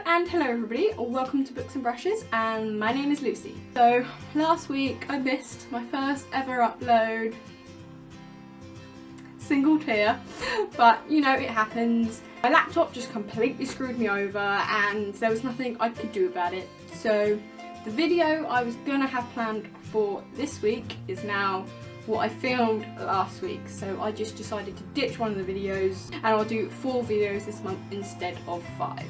and hello everybody, welcome to Books and Brushes, and my name is Lucy. So last week I missed my first ever upload, single tear, but you know, it happens. My laptop just completely screwed me over and there was nothing I could do about it. So the video I was gonna have planned for this week is now what I filmed last week, so I just decided to ditch one of the videos and I'll do 4 videos this month instead of 5.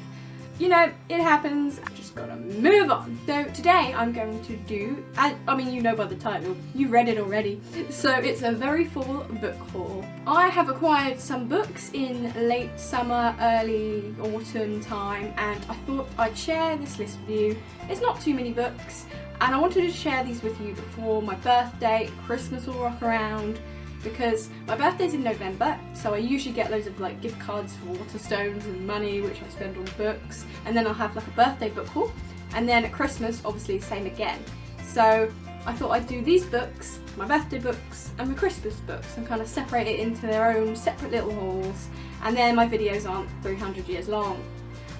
You know, it happens, I've just gotta move on. So today I'm going to do, I mean you know by the title, you read it already, so it's a very full book haul. I have acquired some books in late summer, early autumn time, and I thought I'd share this list with you. It's not too many books, and I wanted to share these with you before my birthday, Christmas will rock around, because my birthday's in November, so I usually get loads of like gift cards for Waterstones and money which I spend on books, and then I'll have like a birthday book haul, and then at Christmas obviously same again. So I thought I'd do these books, my birthday books and my Christmas books, and kind of separate it into their own separate little hauls, and then my videos aren't 300 years long.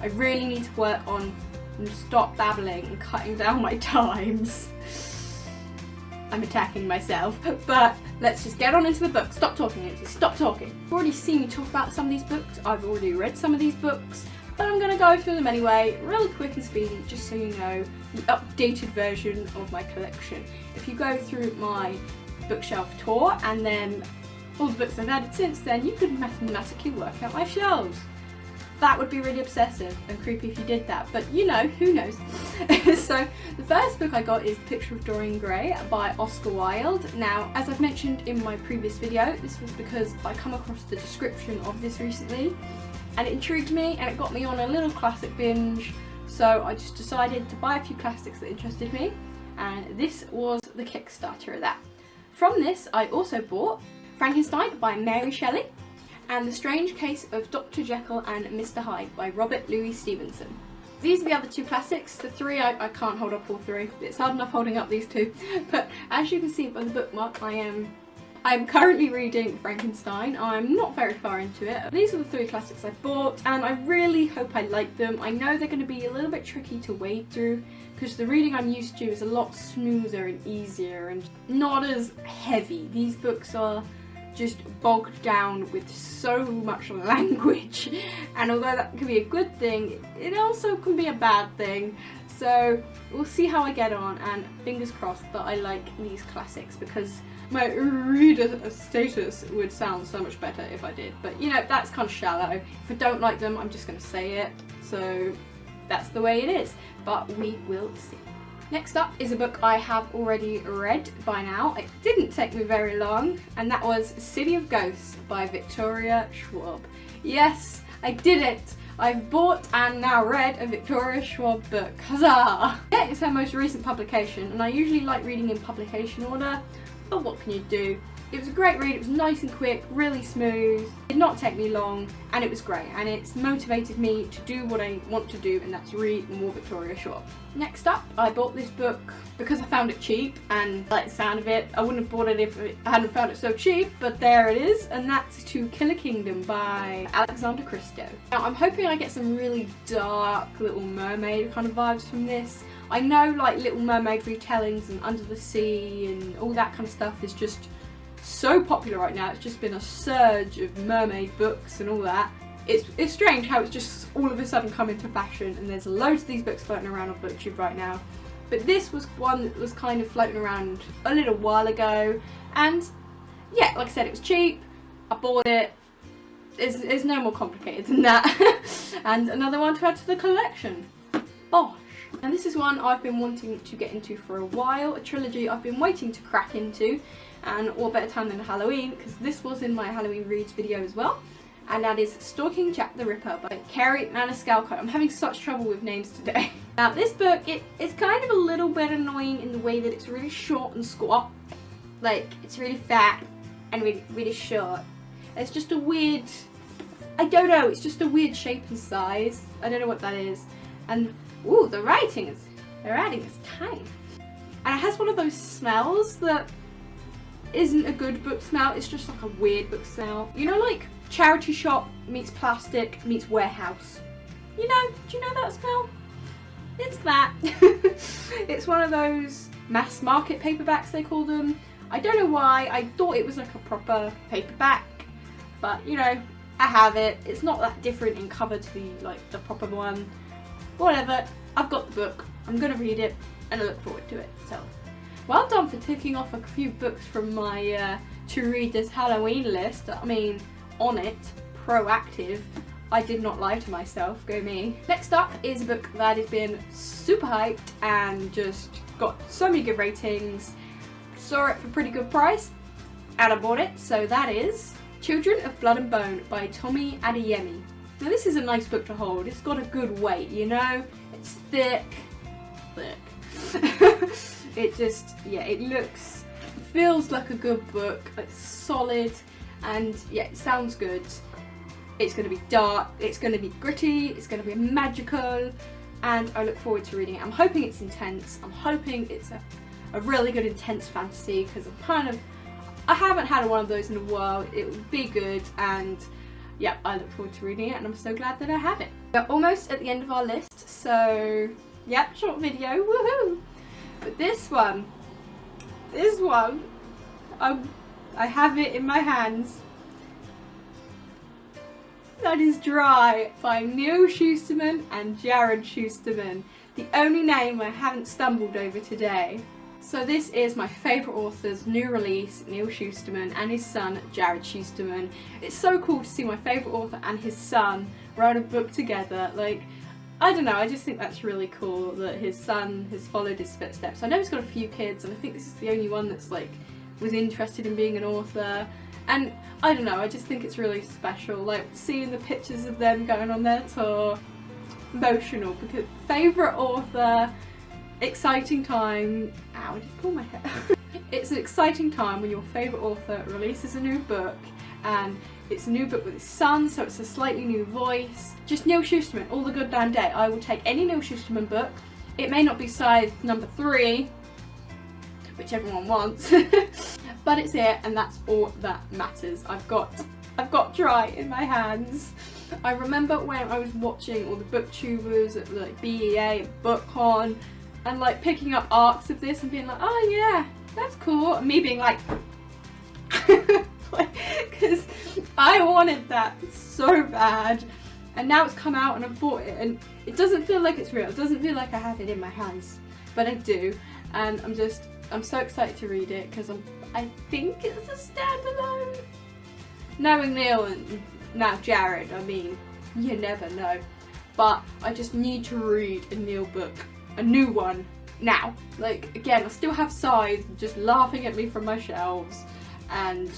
I really need to work on and stop babbling and cutting down my times. I'm attacking myself, but let's just get on into the book. Stop talking, Lucy, stop talking. You've already seen me talk about some of these books, I've already read some of these books, but I'm going to go through them anyway, really quick and speedy, just so you know the updated version of my collection. If you go through my bookshelf tour and then all the books I've added since then, you could mathematically work out my shelves. That would be really obsessive and creepy if you did that, but you know, who knows. So the first book I got is The Picture of Dorian Gray by Oscar Wilde. Now, as I've mentioned in my previous video, this was because I come across the description of this recently and it intrigued me and it got me on a little classic binge, so I just decided to buy a few classics that interested me, and this was the Kickstarter of that. From this I also bought Frankenstein by Mary Shelley and The Strange Case of Dr. Jekyll and Mr. Hyde by Robert Louis Stevenson. These are the other 2 classics. The 3 I can't hold up all 3. It's hard enough holding up these 2. But as you can see by the bookmark, I'm currently reading Frankenstein. I'm not very far into it. These are the 3 classics I bought and I really hope I like them. I know they're going to be a little bit tricky to wade through because the reading I'm used to is a lot smoother and easier and not as heavy. These books are just bogged down with so much language, and although that can be a good thing, it also can be a bad thing. So we'll see how I get on, and fingers crossed that I like these classics, because my reader status would sound so much better if I did. But you know, that's kind of shallow. If I don't like them, I'm just going to say it. So that's the way it is, but we will see. Next up is a book I have already read by now. It didn't take me very long, and that was City of Ghosts by Victoria Schwab. Yes, I did it! I've bought and now read a Victoria Schwab book. Huzzah! Yeah, it's her most recent publication, and I usually like reading in publication order, but what can you do? It was a great read, it was nice and quick, really smooth, it did not take me long, and it was great, and it's motivated me to do what I want to do, and that's read more Victoria Schwab. Next up, I bought this book because I found it cheap, and I like the sound of it. I wouldn't have bought it if I hadn't found it so cheap, but there it is, and that's To Kill a Kingdom by Alexander Christo. Now, I'm hoping I get some really dark Little Mermaid kind of vibes from this. I know like Little Mermaid retellings and Under the Sea and all that kind of stuff is just so popular right now. It's just been a surge of mermaid books and all that. It's strange how it's just all of a sudden come into fashion, and there's loads of these books floating around on BookTube right now. But this was one that was kind of floating around a little while ago, and yeah, like I said, it was cheap, I bought it. It's no more complicated than that. And another one to add to the collection. Bosh! And this is one I've been wanting to get into for a while, a trilogy I've been waiting to crack into, and what better time than Halloween, because this was in my Halloween reads video as well, and that is Stalking Jack the Ripper by Kerri Maniscalco. I'm having such trouble with names today. Now this book, it's kind of a little bit annoying in the way that it's really short and squat, like it's really fat and really short. It's just a weird, I don't know, it's just a weird shape and size. I don't know what that is. And ooh, the writing is tiny. And it has one of those smells that isn't a good book smell, it's just like a weird book smell. You know, like charity shop meets plastic meets warehouse. You know, do you know that smell? it's that. It's one of those mass market paperbacks, they call them. I don't know why, I thought it was like a proper paperback, but you know, I have it. It's not that different in cover to the proper one. Whatever, I've got the book, I'm gonna read it, and I look forward to it. So, well done for ticking off a few books from my to read this Halloween list. I mean, on it, proactive. I did not lie to myself, go me. Next up is a book that has been super hyped and just got so many good ratings. Saw it for a pretty good price and I bought it, so that is Children of Blood and Bone by Tomi Adeyemi. Now this is a nice book to hold. It's got a good weight, you know? It's thick. It just, yeah, feels like a good book. It's solid and yeah, it sounds good. It's going to be dark, it's going to be gritty, it's going to be magical, and I look forward to reading it. I'm hoping it's intense. I'm hoping it's a really good intense fantasy, because I haven't had one of those in a while. It would be good, and yeah, I look forward to reading it, and I'm so glad that I have it. We're almost at the end of our list, so yeah, short video, woohoo! But this one, I have it in my hands. That is Dry by Neal Shusterman and Jared Shusterman. The only name I haven't stumbled over today. So this is my favourite author's new release, Neal Shusterman, and his son, Jared Shusterman. It's so cool to see my favourite author and his son write a book together. Like, I don't know, I just think that's really cool that his son has followed his footsteps. I know he's got a few kids, and I think this is the only one that's was interested in being an author. And I don't know, I just think it's really special, like seeing the pictures of them going on their tour. Emotional, because favourite author, exciting time. Ow, I just pulled my hair. It's an exciting time when your favourite author releases a new book, and it's a new book with his son, so it's a slightly new voice. Just Neal Shusterman all the good damn day. I will take any Neal Shusterman book. It may not be size number 3, which everyone wants, but it's here, and that's all that matters. I've got Dry in my hands. I remember when I was watching all the booktubers at like BEA and BookCon, and like picking up arcs of this and being like, oh yeah, that's cool, and me being like, because I wanted that so bad, and now it's come out and I've bought it, and it doesn't feel like it's real. It doesn't feel like I have it in my hands, but I do, and I'm so excited to read it, because I think it's a standalone. Knowing Neal and now Jared, I mean, you never know. But I just need to read a Neal book, a new one, now. Like, again, I still have Scythe just laughing at me from my shelves, and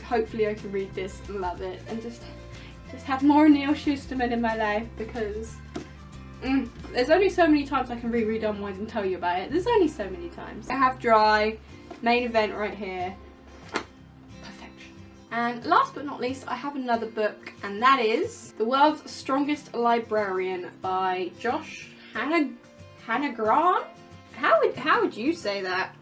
hopefully I can read this and love it, and just have more Neal Shusterman in my life, because there's only so many times I can reread Unwise and tell you about it. There's only so many times. I have Dry, main event right here. Perfection. And last but not least, I have another book, and that is The World's Strongest Librarian by Josh Hanagran? How would you say that?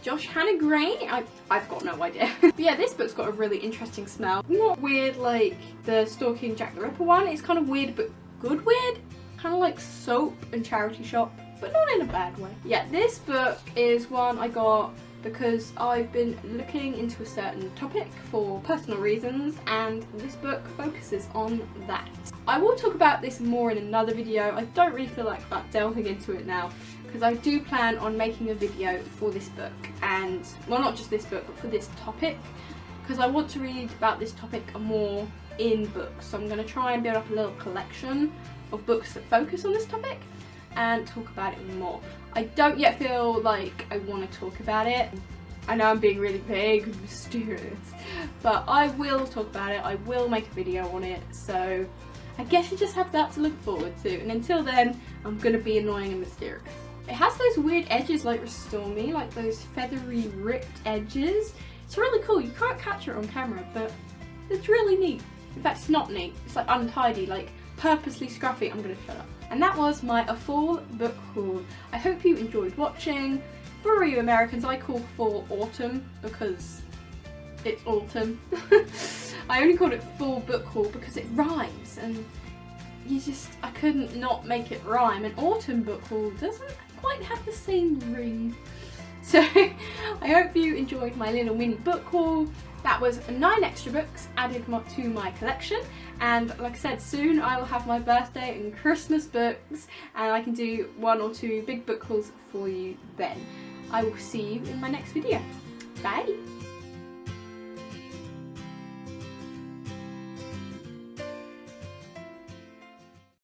Josh Hanagran? I've got no idea. But yeah, this book's got a really interesting smell. Not weird like the Stalking Jack the Ripper one. It's kind of weird, but good weird. Kind of like soap and charity shop, but not in a bad way. Yeah, this book is one I got because I've been looking into a certain topic for personal reasons, and this book focuses on that. I will talk about this more in another video. I don't really feel like delving into it now, because I do plan on making a video for this book, and, well, not just this book, but for this topic, because I want to read about this topic more in books. So I'm going to try and build up a little collection of books that focus on this topic and talk about it more. I don't yet feel like I want to talk about it. I know I'm being really vague and mysterious, but I will talk about it. I will make a video on it, so I guess you just have that to look forward to, and until then, I'm going to be annoying and mysterious. It has those weird edges like Restore Me, like those feathery ripped edges. It's really cool. You can't capture it on camera, but it's really neat. In fact, it's not neat. It's like untidy, like purposely scruffy. I'm going to shut up. And that was my A Fall book haul. I hope you enjoyed watching. For you Americans, I call fall autumn because it's autumn. I only called it Fall book haul because it rhymes, and I couldn't not make it rhyme. An autumn book haul doesn't quite have the same ring. So I hope you enjoyed my little mini book haul. That was 9 extra books added to my collection, and like I said, soon I will have my birthday and Christmas books, and I can do 1 or 2 big book hauls for you then. I will see you in my next video. Bye!